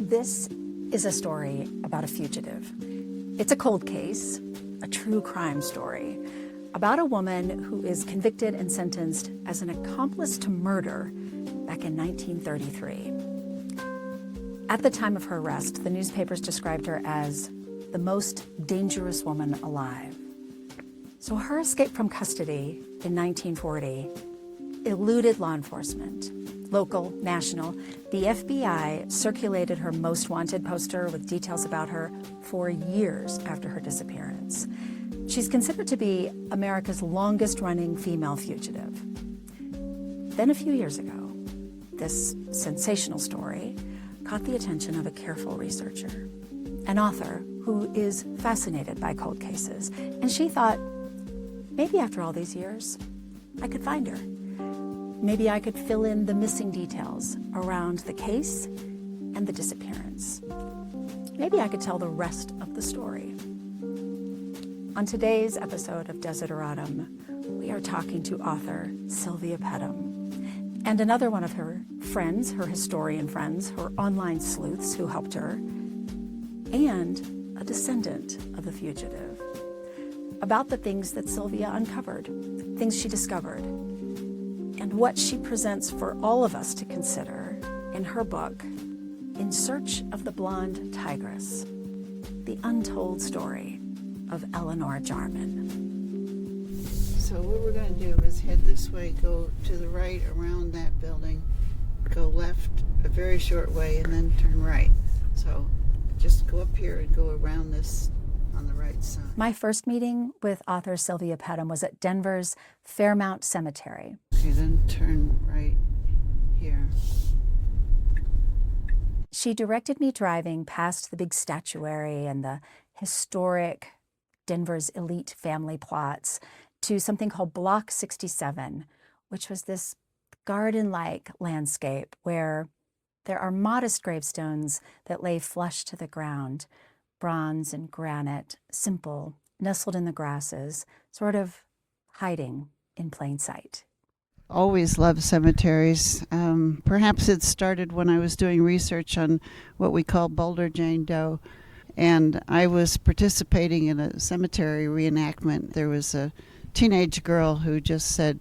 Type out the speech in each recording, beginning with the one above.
This is a story about a fugitive. It's a cold case, a true crime story, about a woman who is convicted and sentenced as an accomplice to murder back in 1933. At the time of her arrest, the newspapers described her as the most dangerous woman alive. So her escape from custody in 1940 eluded law enforcement, local, national. The FBI circulated her most wanted poster with details about her for years after her disappearance. She's considered to be America's longest-running female fugitive. Then a few years ago, this sensational story caught the attention of a careful researcher, an author who is fascinated by cold cases. And she thought, maybe after all these years, I could find her. Maybe I could fill in the missing details around the case and the disappearance. Maybe I could tell the rest of the story. On today's episode of Desideratum, we are talking to author Silvia Pettem and another one of her friends, her historian friends, her online sleuths who helped her, and a descendant of the fugitive, about the things that Silvia uncovered, things she discovered, and what she presents for all of us to consider in her book, In Search of the Blonde Tigress, the untold story of Eleanor Jarman. So what we're going to do is head this way, go to the right around that building, go left a very short way, and then turn right. So just go up here and go around this on the right side. My first meeting with author Silvia Pettem was at Denver's Fairmount Cemetery. Okay, then turn right here. She directed me driving past the big statuary and the historic Denver's elite family plots to something called Block 67, which was this garden-like landscape where there are modest gravestones that lay flush to the ground, bronze and granite, simple, nestled in the grasses, sort of hiding in plain sight. Always loved cemeteries. Perhaps it started when I was doing research on what we call Boulder Jane Doe, and I was participating in a cemetery reenactment. There was a teenage girl who just said,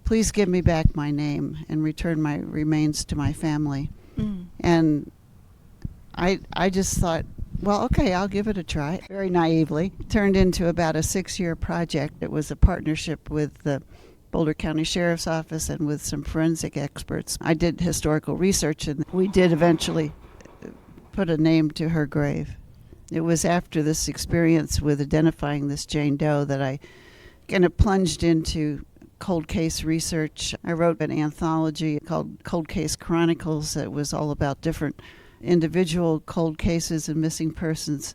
"Please give me back my name and return my remains to my family." And I just thought, well, okay, I'll give it a try. Very naively. It turned into about a 6-year project. It was a partnership with the Boulder County Sheriff's Office and with some forensic experts. I did historical research, and we did eventually put a name to her grave. It was after this experience with identifying this Jane Doe that I kind of plunged into cold case research. I wrote an anthology called Cold Case Chronicles that was all about different individual cold cases and missing persons.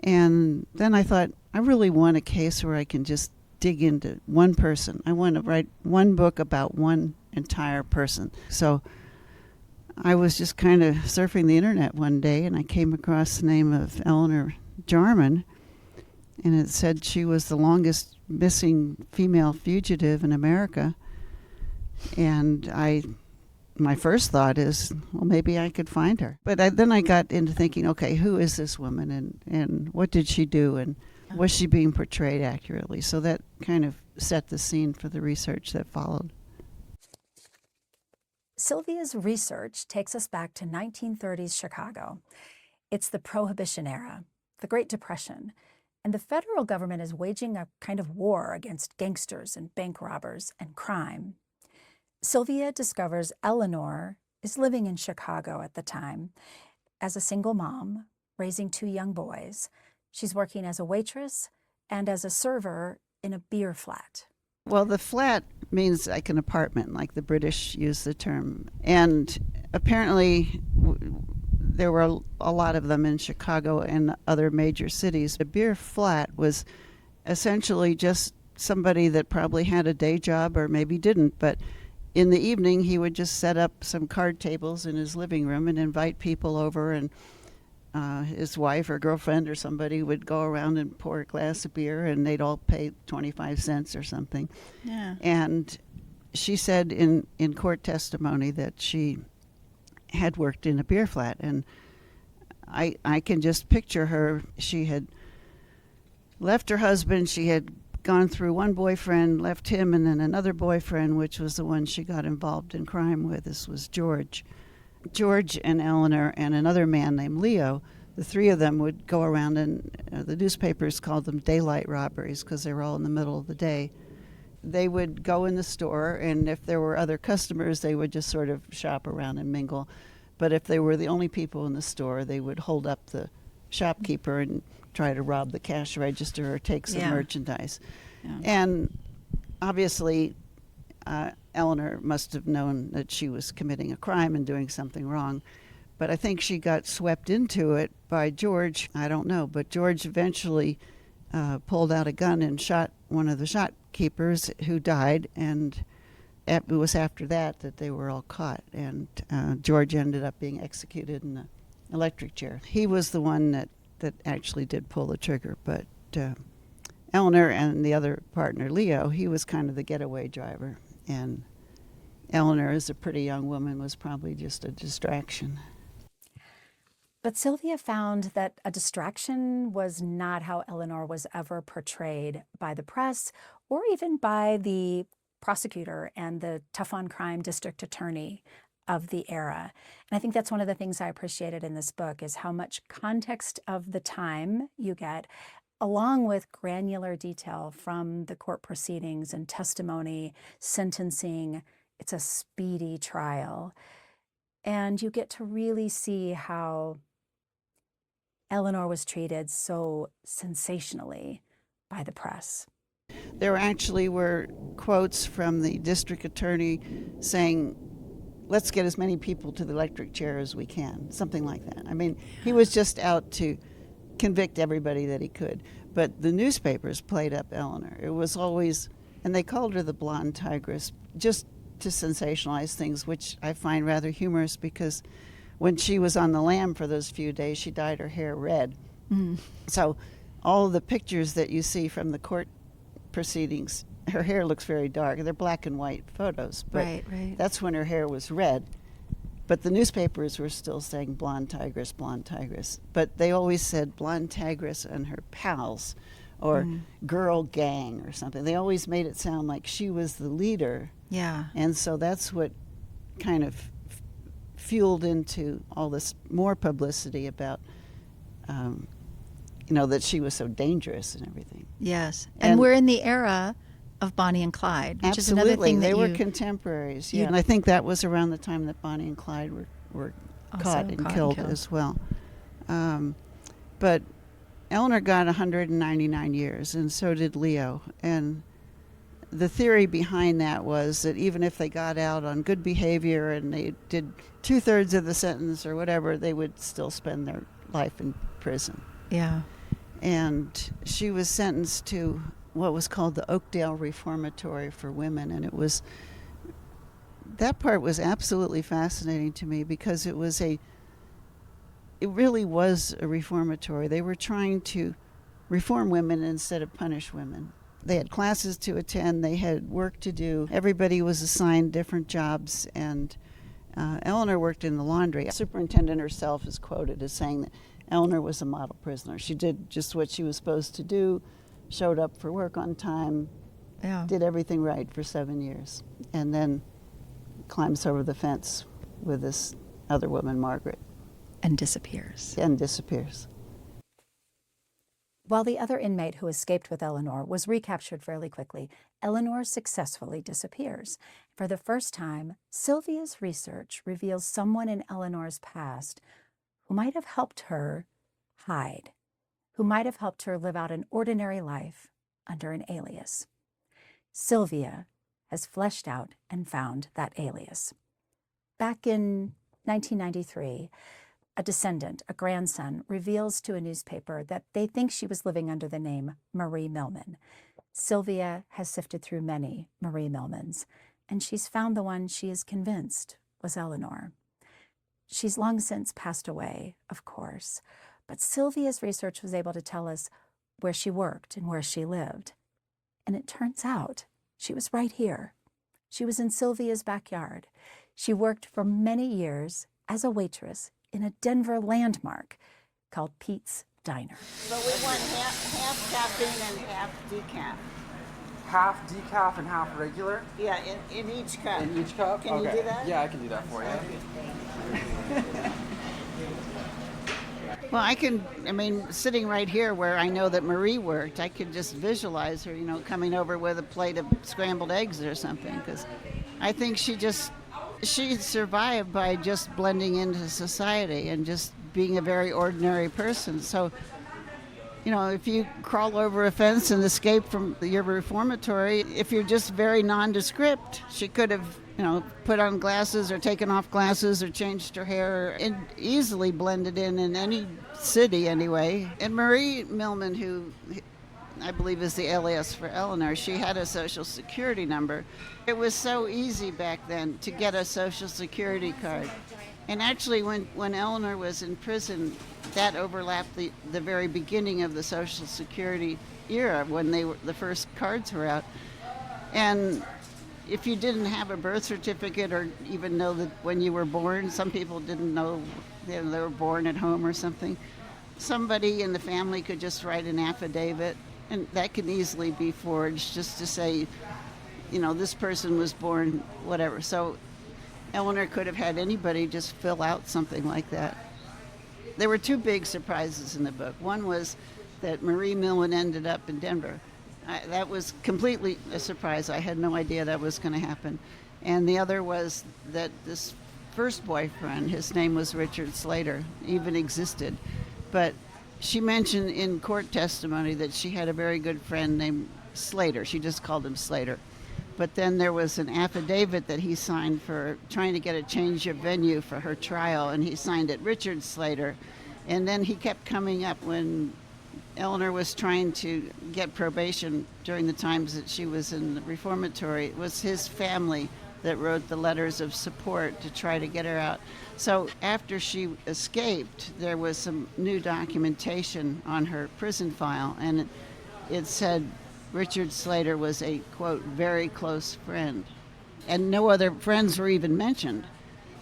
And then I thought, I really want a case where I can just dig into one person. I want to write one book about one entire person. So I was just kind of surfing the internet one day, and I came across the name of Eleanor Jarman, and it said she was the longest missing female fugitive in America. And my first thought is, well, maybe I could find her. But then I got into thinking, okay, who is this woman, and what did she do, and was she being portrayed accurately? So that kind of set the scene for the research that followed. Silvia's research takes us back to 1930s Chicago. It's the Prohibition era, the Great Depression, and the federal government is waging a kind of war against gangsters and bank robbers and crime. Silvia discovers Eleanor is living in Chicago at the time as a single mom, raising 2 young boys. She's working as a waitress and as a server in a beer flat. Well, the flat means like an apartment, like the British use the term. And apparently there were a lot of them in Chicago and other major cities. A beer flat was essentially just somebody that probably had a day job or maybe didn't, but in the evening he would just set up some card tables in his living room and invite people over, and his wife or girlfriend or somebody would go around and pour a glass of beer, and they'd all pay 25 cents or something. Yeah. And she said in court testimony that she had worked in a beer flat. And I can just picture her. She had left her husband. She had gone through one boyfriend, left him, and then another boyfriend, which was the one she got involved in crime with. This was George. George and Eleanor and another man named Leo, the three of them would go around, and the newspapers called them daylight robberies because they were all in the middle of the day. They would go in the store, and if there were other customers, they would just sort of shop around and mingle. But if they were the only people in the store, they would hold up the shopkeeper and try to rob the cash register or take some merchandise. Yeah. And obviously, Eleanor must have known that she was committing a crime and doing something wrong. But I think she got swept into it by George. I don't know. But George eventually pulled out a gun and shot one of the shopkeepers, who died. And it was after that they were all caught. And George ended up being executed in an electric chair. He was the one that actually did pull the trigger. But Eleanor and the other partner, Leo, he was kind of the getaway driver. And Eleanor, as a pretty young woman, was probably just a distraction. But Silvia found that a distraction was not how Eleanor was ever portrayed by the press or even by the prosecutor and the tough-on-crime district attorney of the era. And I think that's one of the things I appreciated in this book is how much context of the time you get, along with granular detail from the court proceedings and testimony, sentencing. It's a speedy trial. And you get to really see how Eleanor was treated so sensationally by the press. There actually were quotes from the district attorney saying, let's get as many people to the electric chair as we can, something like that. I mean, he was just out to convict everybody that he could. But the newspapers played up Eleanor. It was always, and they called her the Blonde Tigress, just to sensationalize things, which I find rather humorous because when she was on the lam for those few days, she dyed her hair red. Mm. So all of the pictures that you see from the court proceedings, her hair looks very dark. They're black and white photos, but right. That's when her hair was red. But the newspapers were still saying Blonde Tigress, Blonde Tigress. But they always said Blonde Tigress and her pals, or girl gang or something. They always made it sound like she was the leader. Yeah. And so that's what kind of fueled into all this more publicity about, that she was so dangerous and everything. Yes. And we're in the era of Bonnie and Clyde, which absolutely. Is another thing that they were contemporaries. Yeah, and I think that was around the time that Bonnie and Clyde were caught and killed as well. But Eleanor got 199 years, and so did Leo. And the theory behind that was that even if they got out on good behavior and they did 2/3 of the sentence or whatever, they would still spend their life in prison. Yeah. And she was sentenced to what was called the Oakdale Reformatory for women, and that part was absolutely fascinating to me because it really was a reformatory. They were trying to reform women instead of punish women. They had classes to attend, they had work to do, everybody was assigned different jobs, and Eleanor worked in the laundry. The superintendent herself is quoted as saying that Eleanor was a model prisoner. She did just what she was supposed to do, showed up for work on time, did everything right for 7 years, and then climbs over the fence with this other woman, Margaret. And disappears. While the other inmate who escaped with Eleanor was recaptured fairly quickly, Eleanor successfully disappears. For the first time, Silvia's research reveals someone in Eleanor's past who might have helped her hide, who might have helped her live out an ordinary life under an alias. Silvia has fleshed out and found that alias. Back in 1993, a descendant, a grandson, reveals to a newspaper that they think she was living under the name Marie Millman. Silvia has sifted through many Marie Millmans, and she's found the one she is convinced was Eleanor. She's long since passed away, of course, but Silvia's research was able to tell us where she worked and where she lived. And it turns out she was right here. She was in Silvia's backyard. She worked for many years as a waitress in a Denver landmark called Pete's Diner. But we want half caffeine and half decaf. Half decaf and half regular? Yeah, in each cup. In each cup? Can you do that? Yeah, I can do that for you. Well, I mean, sitting right here where I know that Marie worked, I could just visualize her, coming over with a plate of scrambled eggs or something, because I think she survived by just blending into society and just being a very ordinary person. So, if you crawl over a fence and escape from your reformatory, if you're just very nondescript, she could have, put on glasses or taken off glasses or changed her hair and easily blended in any city anyway. And Marie Millman, who I believe is the alias for Eleanor, she had a Social Security number. It was so easy back then to get a Social Security card. And actually, when Eleanor was in prison, that overlapped the very beginning of the Social Security era when the first cards were out. And if you didn't have a birth certificate or even know that when you were born, some people didn't know they were born at home or something, somebody in the family could just write an affidavit, and that can easily be forged just to say, this person was born, whatever. So Eleanor could have had anybody just fill out something like that. There were two big surprises in the book. One was that Marie Millman ended up in Denver. That was completely a surprise. I had no idea that was going to happen. And the other was that this first boyfriend, his name was Richard Slater, even existed. But she mentioned in court testimony that she had a very good friend named Slater. She just called him Slater. But then there was an affidavit that he signed for trying to get a change of venue for her trial, and he signed it Richard Slater. And then he kept coming up when Eleanor was trying to get probation during the times that she was in the reformatory. It was his family that wrote the letters of support to try to get her out. So after she escaped, there was some new documentation on her prison file, and it said Richard Slater was a, quote, very close friend. And no other friends were even mentioned.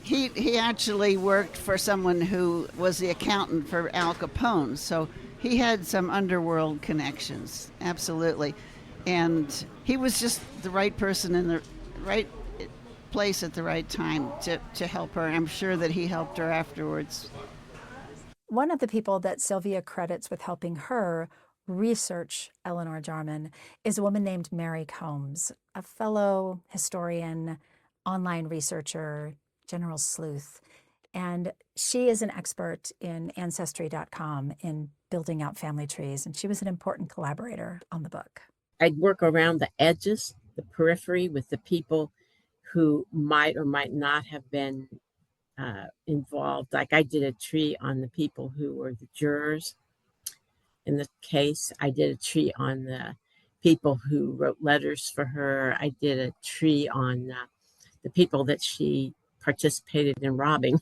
He actually worked for someone who was the accountant for Al Capone, so he had some underworld connections, absolutely. And he was just the right person in the right place at the right time to help her. I'm sure that he helped her afterwards. One of the people that Silvia credits with helping her research Eleanor Jarman is a woman named Mary Combs, a fellow historian, online researcher, general sleuth. And she is an expert in Ancestry.com in building out family trees, and she was an important collaborator on the book. I'd work around the edges, the periphery, with the people who might or might not have been involved. Like I did a tree on the people who were the jurors in the case. I did a tree on the people who wrote letters for her. I did a tree on the people that she participated in robbing.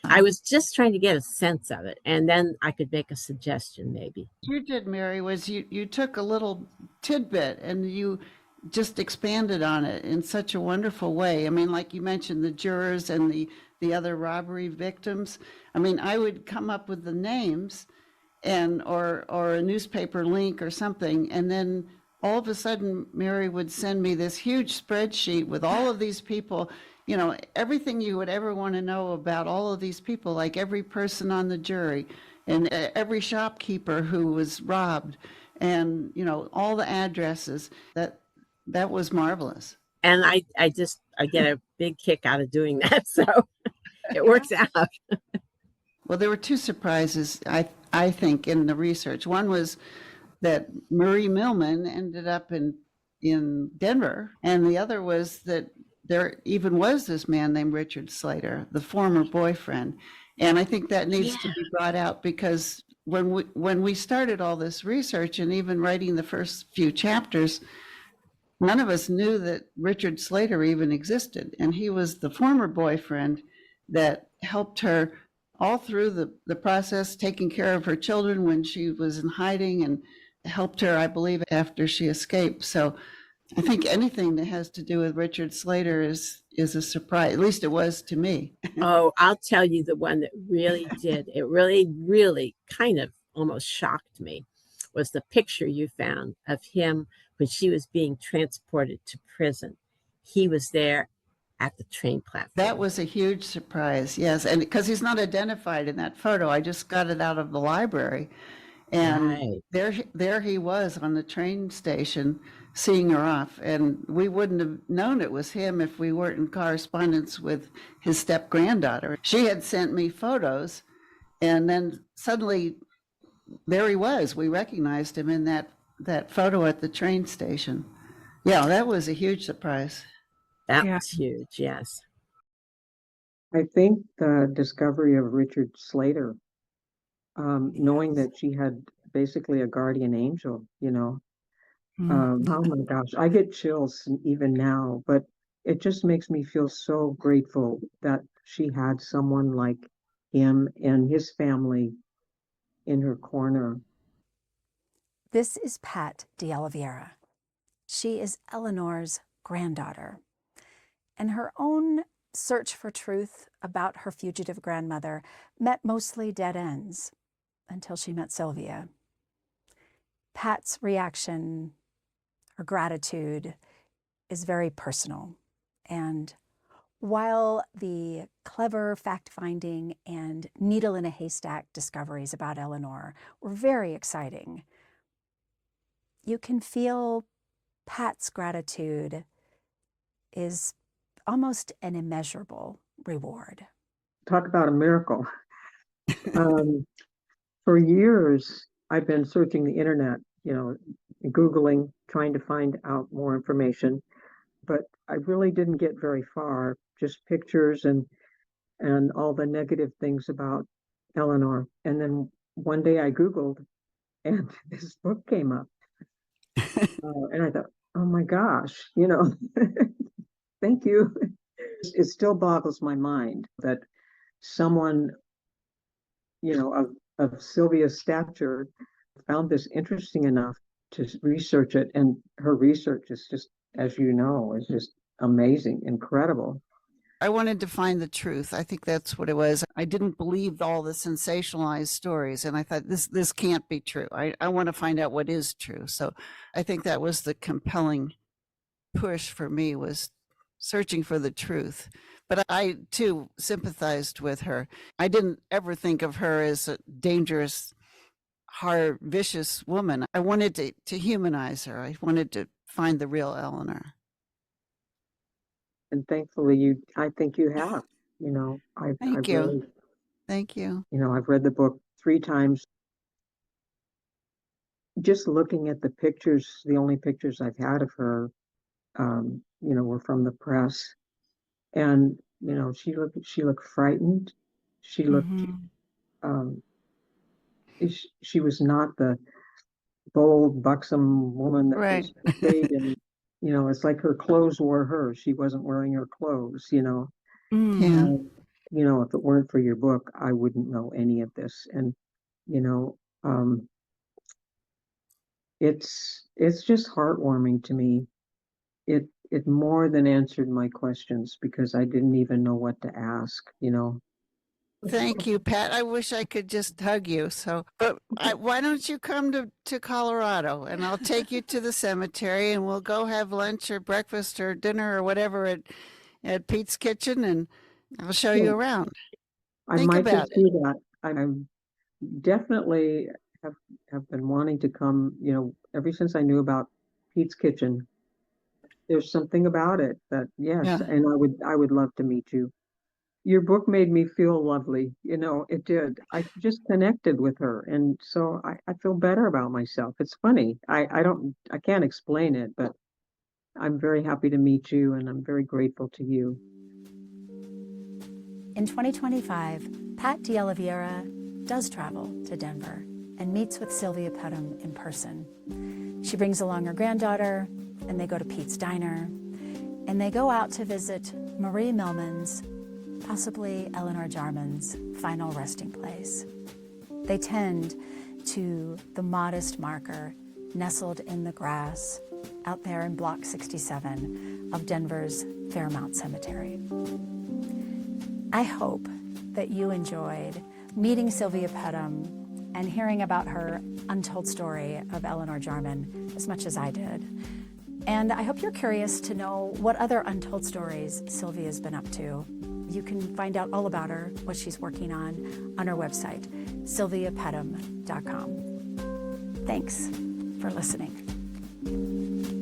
I was just trying to get a sense of it, and then I could make a suggestion maybe. What you did, Mary, was you took a little tidbit and you just expanded on it in such a wonderful way. I mean, like you mentioned, the jurors and the other robbery victims. I mean, I would come up with the names and or a newspaper link or something, and then all of a sudden Mary would send me this huge spreadsheet with all of these people, everything you would ever want to know about all of these people, like every person on the jury and every shopkeeper who was robbed, and all the addresses. That was marvelous. And I get a big kick out of doing that, so it works out. Well, there were two surprises, I think, in the research. One was that Marie Millman ended up in Denver, and the other was that there even was this man named Richard Slater, the former boyfriend. And I think that needs to be brought out, because when we started all this research and even writing the first few chapters, none of us knew that Richard Slater even existed. And he was the former boyfriend that helped her all through the process, taking care of her children when she was in hiding, and helped her, I believe, after she escaped. So I think anything that has to do with Richard Slater is a surprise. At least it was to me. Oh, I'll tell you the one that really did. It really, really kind of almost shocked me was the picture you found of him when she was being transported to prison. He was there at the train platform. That was a huge surprise, yes. And because he's not identified in that photo, I just got it out of the library. And Right. there he was on the train station seeing her off. And we wouldn't have known it was him if we weren't in correspondence with his step granddaughter. She had sent me photos, and then suddenly there he was. We recognized him in that photo at the train station. Yeah, that was a huge surprise. That Yeah. was huge, yes. I think the discovery of Richard Slater, knowing that she had basically a guardian angel, oh my gosh, I get chills even now, but it just makes me feel so grateful that she had someone like him and his family in her corner. This is Pat de Oliveira. She is Eleanor's granddaughter. And her own search for truth about her fugitive grandmother met mostly dead ends until she met Silvia. Pat's reaction, her gratitude, is very personal. And while the clever fact-finding and needle in a haystack discoveries about Eleanor were very exciting, you can feel Pat's gratitude is almost an immeasurable reward. Talk about a miracle. For years, I've been searching the internet, Googling, trying to find out more information, but I really didn't get very far, just pictures and all the negative things about Eleanor. And then one day I Googled and this book came up. And I thought, oh my gosh, thank you. It still boggles my mind that someone, of Sylvia's stature found this interesting enough to research it. And her research is just, as you know, is just amazing, incredible. I wanted to find the truth. I think that's what it was. I didn't believe all the sensationalized stories, and I thought this can't be true. I want to find out what is true. So I think that was the compelling push for me, was searching for the truth. But I too sympathized with her. I didn't ever think of her as a dangerous, hard, vicious woman. I wanted to humanize her. I wanted to find the real Eleanor. And thankfully, I think you have. Thank you. Thank you. I've read the book 3 times. Just looking at the pictures, the only pictures I've had of her, were from the press, and she looked frightened. She looked, she was not the bold, buxom woman that Right. was portrayed in. It's like her clothes wore her. She wasn't wearing her clothes. Yeah. If it weren't for your book, I wouldn't know any of this. And it's just heartwarming to me. It more than answered my questions because I didn't even know what to ask. Thank you, Pat. I wish I could just hug you. But why don't you come to Colorado, and I'll take you to the cemetery, and we'll go have lunch or breakfast or dinner or whatever at Pete's Kitchen, and I'll show you around. I Think might about just do that. I'm definitely have been wanting to come, ever since I knew about Pete's Kitchen. There's something about it that, yes, Yeah. and I would love to meet you. Your book made me feel lovely. It did. I just connected with her. And so I feel better about myself. It's funny. I can't explain it, but I'm very happy to meet you and I'm very grateful to you. In 2025, Pat de Oliveira does travel to Denver and meets with Silvia Pettem in person. She brings along her granddaughter, and they go to Pete's Diner, and they go out to visit Marie Millman's, possibly Eleanor Jarman's, final resting place. They tend to the modest marker nestled in the grass out there in Block 67 of Denver's Fairmount Cemetery. I hope that you enjoyed meeting Silvia Pettem and hearing about her untold story of Eleanor Jarman as much as I did. And I hope you're curious to know what other untold stories Silvia's been up to. You can find out all about her, what she's working on her website, silviapettem.com. Thanks for listening.